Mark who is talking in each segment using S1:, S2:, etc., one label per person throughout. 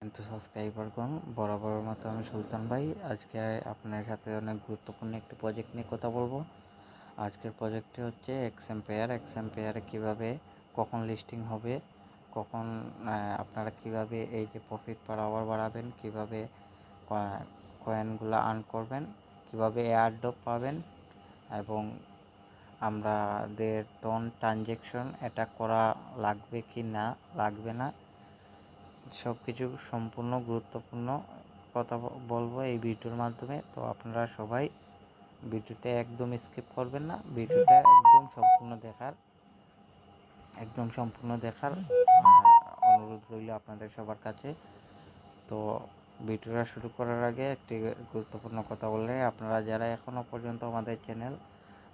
S1: কিন্তু সাবস্ক্রাইবার কম। বরাবরের মতো আমি সুলতান ভাই আজকে আপনার সাথে অনেক গুরুত্বপূর্ণ একটি প্রজেক্ট নিয়ে কথা বলবো। আজকের প্রজেক্টটি হচ্ছে এক্সাম্পেয়ারে কীভাবে কখন লিস্টিং হবে, কখন আপনারা কীভাবে এই যে প্রফিট পার আওয়ার বাড়াবেন, কীভাবে কয়েনগুলো আর্ন করবেন, কীভাবে এয়ারড্রপ পাবেন এবং আমাদের টন ট্রানজ্যাকশন এটা করা লাগবে কি না লাগবে না, সব কিছু সম্পূর্ণ গুরুত্বপূর্ণ কথা বলবো এই ভিডিওর মাধ্যমে। তো আপনারা সবাই ভিডিওটা একদম স্কিপ করবেন না, ভিডিওটা একদম সম্পূর্ণ দেখার অনুরোধ রইল আপনাদের সবার কাছে। তো ভিডিওটা শুরু করার আগে একটি গুরুত্বপূর্ণ কথা বললে, আপনারা যারা এখনও পর্যন্ত আমাদের চ্যানেল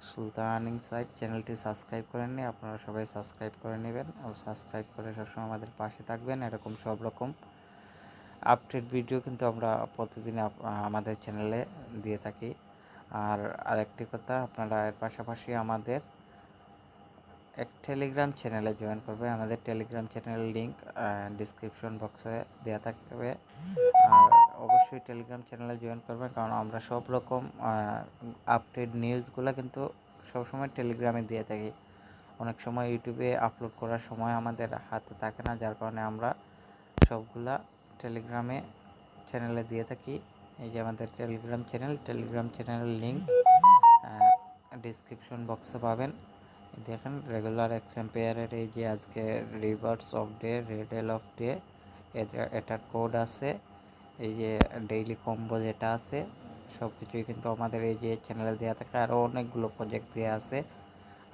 S1: সুলতান আর্নিং সাইট চ্যানেলটি সাবস্ক্রাইব করেননি, আপনারা সবাই সাবস্ক্রাইব করে নেবেন আর সাবস্ক্রাইব করে সবসময় আমাদের পাশে থাকবেন। এরকম সব রকম আপডেট ভিডিও কিন্তু আমরা প্রতিদিন আমাদের চ্যানেলে দিয়ে থাকি। আর আরেকটি কথা, আপনারা এর পাশাপাশি আমাদের এক টেলিগ্রাম চ্যানেলে জয়েন করবে। আমাদের টেলিগ্রাম চ্যানেলের লিঙ্ক ডিসক্রিপশন বক্সে দেওয়া থাকবে। আর অবশ্যই টেলিগ্রাম চ্যানেলে জয়েন করবেন, কারণ আমরা সব রকম আপডেট নিউজগুলো কিন্তু সবসময় টেলিগ্রামে দিয়ে থাকি। অনেক সময় ইউটিউবে আপলোড করার সময় আমাদের হাতে থাকে না, যার কারণে আমরা সবগুলা টেলিগ্রামে চ্যানেলে দিয়ে থাকি। এই যে আমাদের টেলিগ্রাম চ্যানেলের লিঙ্ক ডিসক্রিপশন বক্সে পাবেন। দেখেন রেগুলার এক্সাম্পেয়ারের এই যে আজকে রিভার্স অফ ডে, রেডেল অফ ডে, এটার কোড আছে। এই যে ডেইলি কম্বো যেটা আছে, সব কিছুই কিন্তু আমাদের এই যে চ্যানেলে দেওয়া থাকে। আরও অনেকগুলো প্রজেক্ট দেওয়া আছে,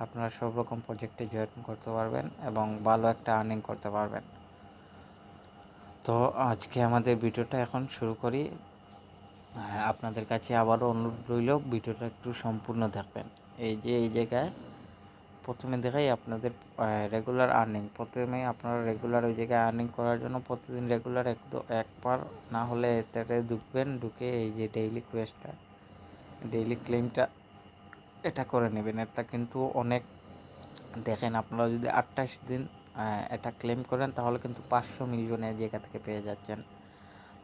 S1: আপনারা সব রকম প্রজেক্টে জয়েন করতে পারবেন এবং ভালো একটা আর্নিং করতে পারবেন। তো আজকে আমাদের ভিডিওটা এখন শুরু করি। আপনাদের কাছে আবারও অনুরোধ রইল, ভিডিওটা একটু সম্পূর্ণ দেখবেন। এই যে এই জায়গায় প্রথমে দেখাই আপনাদের রেগুলার আর্নিং। প্রথমে আপনারা রেগুলার ওই জায়গায় আর্নিং করার জন্য প্রতিদিন রেগুলার একবার না হলে এতে ঢুকবেন, ঢুকে এই যে ডেইলি ক্লেমটা এটা করে নেবেন। এটা কিন্তু অনেক, দেখেন আপনারা যদি 28 দিন এটা ক্লেম করেন তাহলে কিন্তু 500 মিলিয়নের জায়গা থেকে পেয়ে যাচ্ছেন।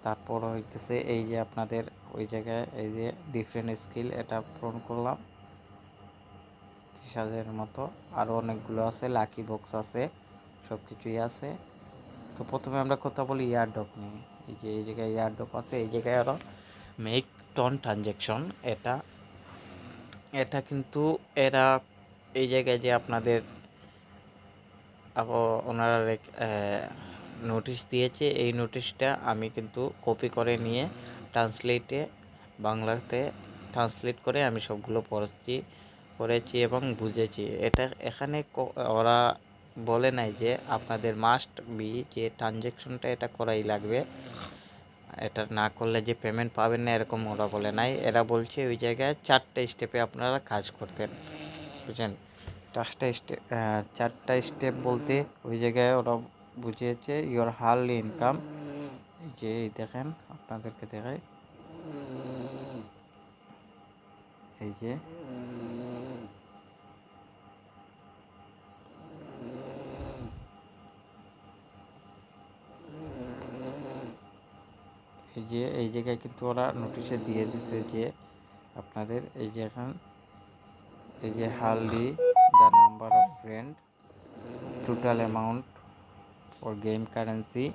S1: তারপর হইতেছে এই যে আপনাদের ওই জায়গায় এই যে ডিফারেন্ট স্কিল, এটা পূরণ করলাম 30,000-এর মতো। আরও অনেকগুলো আছে, লাকি বক্স আছে, সব কিছুই আছে। তো প্রথমে আমরা কথা বলি ইয়ারড্রপ নিয়ে। এই যে এই জায়গায় ইয়ারড্রপ আছে, এই জায়গায় আরও মেক টন ট্রানজ্যাকশন, এটা কিন্তু এরা এই জায়গায় যে আপনাদের ওনারা নোটিশ দিয়েছে, এই নোটিশটা আমি কিন্তু কপি করে নিয়ে বাংলাতে ট্রান্সলেট করে আমি সবগুলো পড়েছি এবং বুঝেছি। এখানে ওরা বলে নাই যে আপনাদের মাস্ট বি যে ট্রানজ্যাকশনটা এটা করাই লাগবে, এটা না করলে যে পেমেন্ট পাবেন না, এরকম ওরা বলে নাই। এরা বলছে ওই জায়গায় 4টা স্টেপে আপনারা কাজ করতেন, বুঝছেন। 4টা স্টেপ বলতে ওই জায়গায় ওরা বুঝিয়েছে ইওর হার্লি ইনকাম। যে দেখেন আপনাদেরকে দেখাই, এই যে এই জায়গায় কিন্তু ওরা নোটিশে দিয়ে দিছে যে আপনাদের এই যে এখন এই যে হার্লি, the number of friend, total amount for game currency,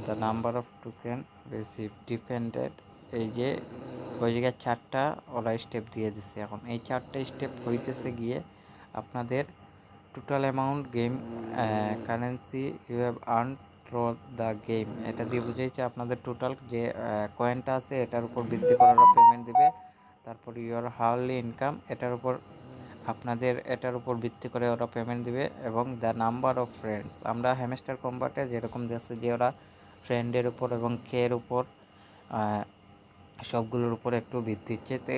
S1: the number of token receive depended. এই যে ওই জায়গায় 4টা ওরা স্টেপ দিয়ে দিচ্ছে। এখন এই 4টা স্টেপ হইতেছে গিয়ে আপনাদের total amount game currency you have earn through the game, এটা দিয়ে বুঝাইছে আপনাদের টোটাল যে কয়েনটা আছে এটার উপর ভিত্তি করে ওরা পেমেন্ট দেবে। তারপর ইউর হার্লি ইনকাম, এটার উপর ভিত্তি করে ওরা পেমেন্ট দিবে। এবং দ্য নাম্বার অফ ফ্রেন্ডস, আমরা হ্যামস্টার কম্বাটে যেরকম দেখছে যে ওরা ফ্রেন্ডের উপর এবং কের উপর সবগুলোর উপর একটু ভিত্তি দিচ্ছে। তো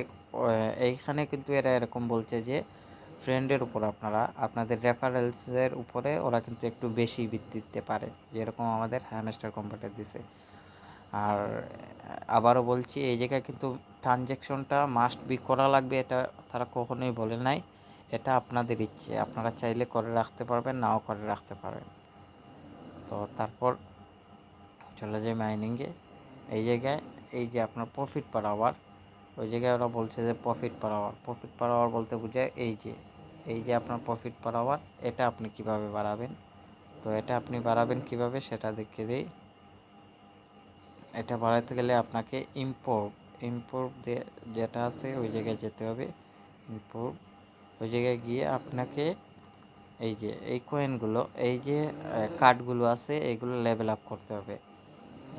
S1: এইখানে কিন্তু এরা এরকম বলছে যে ফ্রেন্ডের উপর আপনাদের রেফারেন্সের উপরে ওরা কিন্তু একটু বেশি ভিত্তি দিতে পারে, যেরকম আমাদের হ্যামস্টার কম্বাটে দিছে। আর আবারও বলছি, এই জায়গায় কিন্তু ট্রানজ্যাকশনটা মাস্ট বি করা লাগবে, এটা তারা কখনোই বলে নাই। এটা আপনাদের ইচ্ছে, আপনারা চাইলে করে রাখতে পারবেন, নাও করে রাখতে পারবেন। তো তারপর চলে যাই মাইনিংয়ে। এই জায়গায় এই যে আপনার প্রফিট পার আওয়ার, ওই জায়গায় ওরা বলছে যে profit per hour. Profit per hour বলতে বোঝায় এই যে আপনার প্রফিট পার আওয়ার, এটা আপনি কিভাবে বাড়াবেন। তো এটা আপনি বাড়াবেন কিভাবে সেটা দেখিয়ে দিই। এটা বাড়াতে গেলে আপনাকে ইম্পোর্ট যেটা আছে ওই জায়গায় যেতে হবে। ইম্পোর্ট, ওই জায়গায় গিয়ে আপনাকে এই যে এই কয়েনগুলো, এই যে কার্ডগুলো আছে এইগুলো লেভেল আপ করতে হবে।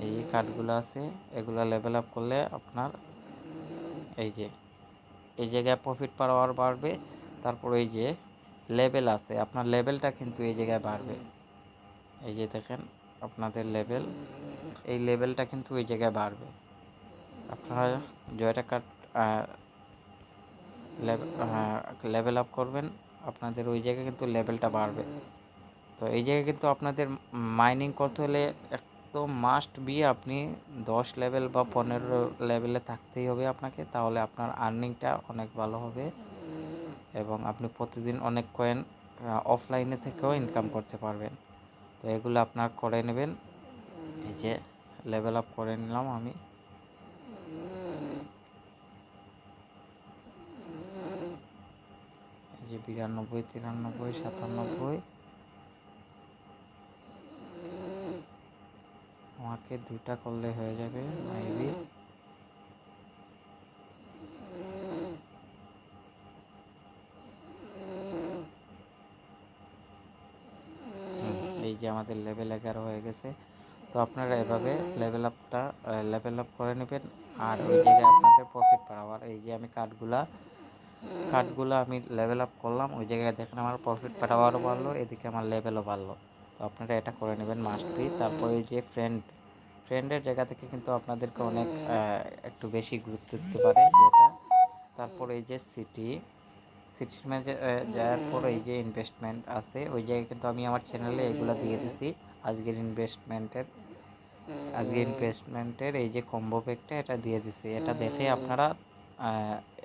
S1: এই যে কার্ডগুলো আছে এগুলো লেভেল আপ করলে আপনার এই জায়গায় প্রফিট পার আওয়ার বাড়বে। তারপর এই যে লেভেল আছে, আপনার লেভেলটা কিন্তু এই জায়গায় বাড়বে। এই যে দেখেন আপনাদের লেভেল, এই লেভেলটা কিন্তু এই জায়গায় বাড়বে। আপনারা জয়টা কার্ড লেভেল আপ করবেন, আপনাদের ওই জায়গায় কিন্তু লেভেলটা বাড়বে। তো এই জায়গায় কিন্তু আপনাদের মাইনিং করতে হলে একদম মাস্ট বি আপনি 10 লেভেল বা 15 লেভেলে থাকতেই হবে আপনাকে, তাহলে আপনার আর্নিংটা অনেক ভালো হবে এবং আপনি প্রতিদিন অনেক কয়েন অফলাইনে থেকেও ইনকাম করতে পারবেন। তো এগুলো আপনার করে নেবেন। এই যে লেভেল আপ করে নিলাম আমি। এই যে 92, 93, 97, আমাকে 2টা করলে হয়ে যাবে মেবি। এই যে আমাদের লেভেল 11 হয়ে গেছে। তো আপনারা এভাবে লেভেল আপ করে নেবেন। আর ওই জায়গায় আপনাদের প্রফিট পাওয়ার, এই যে আমি কার্ডগুলো আমি লেভেল আপ করলাম, ওই জায়গায় দেখেন আমার প্রফিট পাওয়ারও বাড়লো, এদিকে আমার লেভেলও বাড়লো। তো আপনারা এটা করে নেবেন মাস্টলি। তারপরে এই যে ফ্রেন্ডের জায়গা থেকে কিন্তু আপনাদেরকে অনেক একটু বেশি গুরুত্ব দিতে পারে যেটা। তারপরে এই যে সিটির মাঝে যাওয়ার পর এই যে ইনভেস্টমেন্ট আছে ওই জায়গায় কিন্তু আমি আমার চ্যানেলে এগুলো দিয়ে দিছি। আজকের ইনভেস্টমেন্টের এই যে কম্বো প্যাকটা এটা দিয়ে দিছি, এটা দেখে আপনারা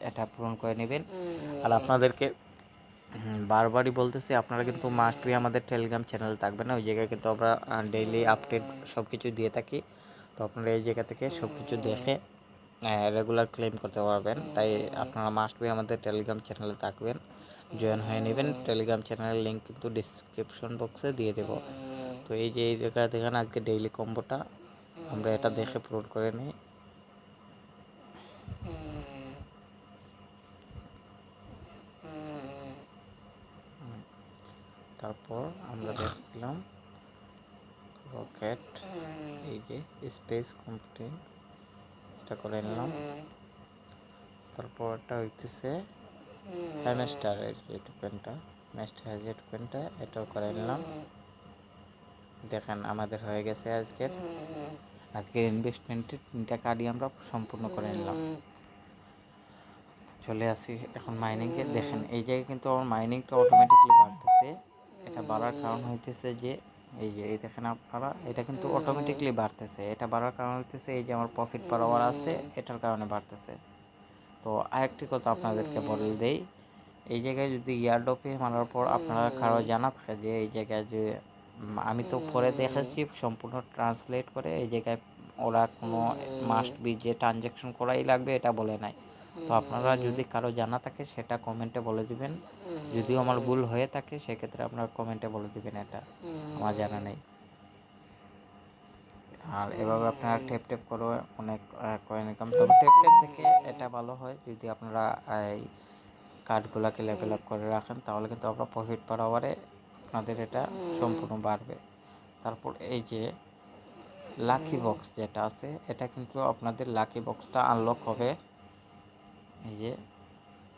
S1: এটা পূরণ করে নেবেন। আর আপনাদেরকে বারবারই বলতেছি আপনারা কিন্তু মাস্ট বি আমাদের টেলিগ্রাম চ্যানেল থাকবে না, ওই জায়গায় কিন্তু আমরা ডেইলি আপডেট সব কিছু দিয়ে থাকি। তো আপনারা এই জায়গা থেকে সব কিছু দেখে রেগুলার ক্লেম করতে পারবেন। তাই আপনারা মাস্ট বি আমাদের টেলিগ্রাম চ্যানেলে থাকবেন, জয়েন হয়ে নেবেন। টেলিগ্রাম চ্যানেলের লিঙ্ক কিন্তু ডিসক্রিপশন বক্সে দিয়ে দেবো। তো এই যে এই জায়গায় দেখেন আজকে ডেইলি কম্বোটা আমরা এটা দেখে পূরণ করে নিই। তারপর আমরা দেখছিলাম রকেট, এই যে স্পেস কোম্পানি, এটা করে নিলাম। তারপর এটা হইতেছে হ্যামস্টারের যে টোকেনটা, এটাও করে নিলাম। দেখেন আমাদের হয়ে গেছে আজকের ইনভেস্টমেন্টের 3টা কার্ডই আমরা সম্পূর্ণ করে নিলাম। চলে আসি এখন মাইনিংয়ে। দেখেন এই জায়গায় কিন্তু আমার মাইনিংটা অটোমেটিকলি বাড়তেছে। এটা বাড়ার কারণ হইতেছে যে এই দেখেন আপনারা, এটা কিন্তু অটোমেটিকলি বাড়তেছে। এটা বাড়ার কারণ হইতেছে এই যে আমার প্রফিট পার আওয়ার আছে, এটার কারণে বাড়তেছে। তো আরেকটি কথা আপনাদেরকে বলে দেই, এই জায়গায় যদি ইয়ারড্রপে মারার পর আপনারা কারো জানা থাকে যে এই জায়গায় যে আমি তো পরে দেখেছি সম্পূর্ণ ট্রান্সলেট করে, এই জায়গায় ওরা কোনো মাস্ট বি যে ট্রানজ্যাকশন করাই লাগবে এটা বলে নাই। তো আপনারা যদি কারো জানা থাকে সেটা কমেন্টে বলে দিবেন, যদিও আমার ভুল হয়ে থাকে সেক্ষেত্রে আপনারা কমেন্টে বলে দিবেন, এটা আমার জানা নেই। আর এভাবে আপনারা ট্যাপ করে অনেক কয়েন ইনকাম, তবে ট্যাপ থেকে এটা ভালো হয় যদি আপনারা এই কার্ডগুলোকে লেভেল আপ করে রাখেন, তাহলে কিন্তু আপনার প্রফিট পার আওয়ারে আপনাদের এটা সম্পূর্ণ বাড়বে। তারপর এই যে লাকি বক্স যেটা আছে, এটা কিন্তু আপনাদের লাকি বক্সটা আনলক হবে। এই যে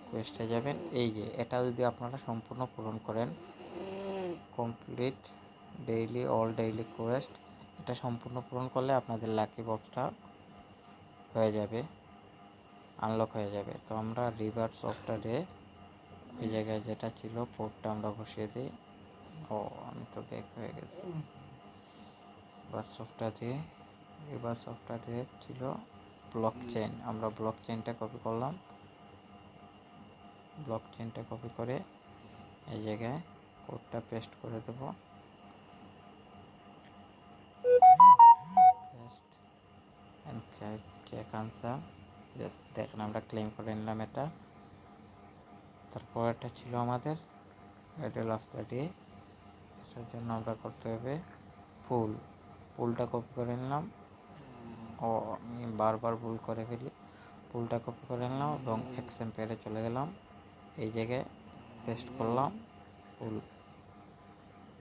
S1: কোয়েস্টে যাবেন, এই যে এটা যদি আপনারা সম্পূর্ণ পূরণ করেন, কমপ্লিট অল ডেইলি কোয়েস্ট, এটা সম্পূর্ণ পূরণ করলে আপনাদের লাকি বক্সটা হয়ে যাবে, আনলক হয়ে যাবে। তো আমরা রিভার্স অফটা ডে ওই জায়গায় যেটা ছিল কোডটা আমরা বসিয়ে দিই। আমি তো ব্যাক হয়ে গেছি। রিভার্স অফটা দিয়ে ছিল ব্লক চেইন, আমরা ব্লক চেইনটা কপি করলাম। ব্লক চেইনটা কপি করে এই জায়গায় কোডটা পেস্ট করে দেব। কেক আনসার, জাস্ট দেখেন আমরা ক্লেম করে নিলাম এটা। তারপর এটা ছিল আমাদের টাইটেল অফ দ্য ডে, এটার জন্য আমরা করতে হবে ফুলটা কপি করে নিলাম। ও আমি বারবার ভুল করে ফেলি। ফুলটা কপি করে নিলাম এবং এক্সএমপিতে চলে গেলাম, এই জায়গায় পেস্ট করলাম ফুল।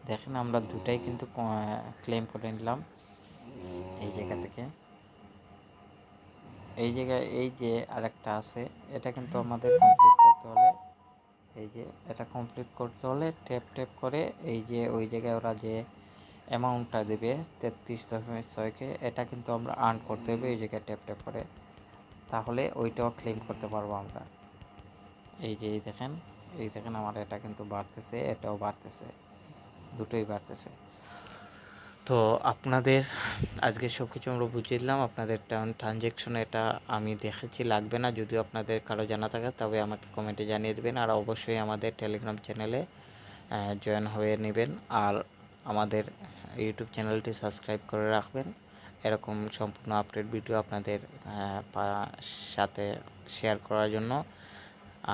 S1: দেখেন আমরা দুটাই কিন্তু ক্লেম করে নিলাম এই জায়গা থেকে। এই জায়গায় এই যে আরেকটা আছে, এটা কিন্তু আমাদের কমপ্লিট করতে হলে, এই যে এটা কমপ্লিট করতে হলে ট্যাপ করে এই যে ওই জায়গায় ওরা যে অ্যামাউন্টটা দেবে 33.6কে, এটা কিন্তু আমরা আর্ন করতে হবে এই জায়গায় ট্যাপ করে, তাহলে ওইটাও ক্লেম করতে পারবো আমরা। এই যে এই দেখেন আমার এটা কিন্তু বাড়তেছে, এটাও বাড়তেছে, দুটোই বাড়তেছে। তো আপনাদের আজকে সব কিছু আমরা বুঝিয়ে দিলাম। আপনাদের ট্রানজ্যাকশন এটা আমি দেখেছি, লাগবে না। যদিও আপনাদের কারো জানা থাকে তবে আমাকে কমেন্টে জানিয়ে দেবেন। আর অবশ্যই আমাদের টেলিগ্রাম চ্যানেলে জয়েন হয়ে নেবেন, আর আমাদের ইউটিউব চ্যানেলটি সাবস্ক্রাইব করে রাখবেন এরকম সম্পূর্ণ আপডেট ভিডিও আপনাদের সাথে শেয়ার করার জন্য।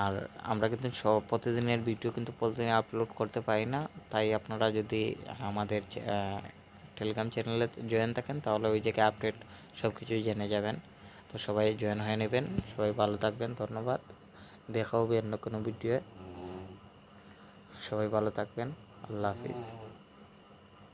S1: আর আমরা কিন্তু প্রতিদিনের ভিডিও কিন্তু প্রতিদিন আপলোড করতে পারি না, তাই আপনারা যদি আমাদের টেলিগ্রাম চ্যানেলে জয়েন থাকেন তাহলে ওই জায়গায় আপডেট সব কিছুই জেনে যাবেন। তো সবাই জয়েন হয়ে নেবেন, সবাই ভালো থাকবেন, ধন্যবাদ। দেখা হবে অন্য কোনো ভিডিওয়ে, সবাই ভালো থাকবেন, আল্লাহ হাফিজ।